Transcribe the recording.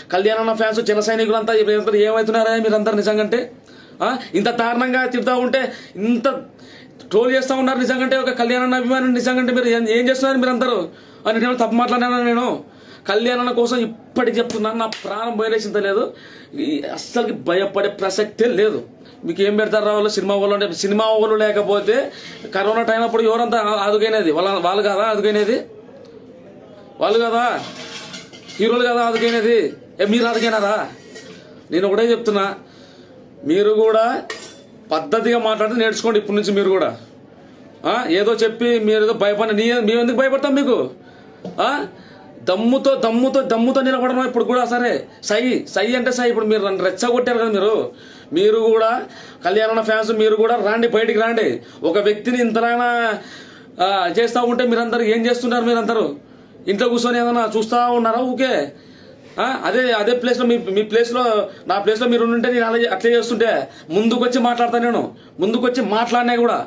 కళ్యాణ ఫ్యాన్స్ జన సైనికులంతా ఏమవుతున్నారా మీరందరూ నిజంగంటే? ఇంత దారుణంగా తిడతా ఉంటే, ఇంత ట్రోల్ చేస్తూ ఉన్నారు నిజంగంటే. ఒక కళ్యాణ అభిమాని నిజంగంటే మీరు ఏం చేస్తున్నారు మీరందరూ అని నేను తప్పు మాట్లాడినా. నేను కళ్యాణ కోసం ఇప్పటికి చెప్తున్నాను, నా ప్రాణం పోయేసింత లేదు, అస్సలకి భయపడే ప్రసక్తే లేదు. మీకు ఏం పెడతారు వాళ్ళు? సినిమా వాళ్ళు అంటే సినిమా వాళ్ళు లేకపోతే కరోనా టైం అప్పుడు ఎవరంతా ఆదుకైనది? వాళ్ళు కదా ఆదుకైనది? వాళ్ళు కదా హీరోలు కదా ఆదుకైనది? మీరు ఆదుకైనారా? నేను ఒకటే చెప్తున్నా, మీరు కూడా పద్ధతిగా మాట్లాడితే నేర్చుకోండి ఇప్పటి నుంచి. మీరు కూడా ఏదో చెప్పి మీరు ఏదో భయపడి మేము ఎందుకు భయపడతాం? మీకు దమ్ముతో నిలబడడం ఇప్పుడు కూడా. సరే సై అంటే సై. ఇప్పుడు మీరు రెచ్చగొట్టారు కదా మీరు కూడా కళ్యాణ ఫ్యాన్స్, మీరు కూడా రాండి, బయటికి రాండి. ఒక వ్యక్తిని ఇంతలాగా చేస్తూ ఉంటే మీరందరూ ఏం చేస్తున్నారు? మీరందరూ ఇంట్లో కూర్చొని ఏదైనా చూస్తూ ఉన్నారా? ఊకే అదే ప్లేస్లో మీ ప్లేస్లో నా ప్లేస్లో మీరు ఉంటే నేను అట్లే చేస్తుంటే ముందుకు వచ్చి మాట్లాడతాను. నేను ముందుకు వచ్చి మాట్లాడినా కూడా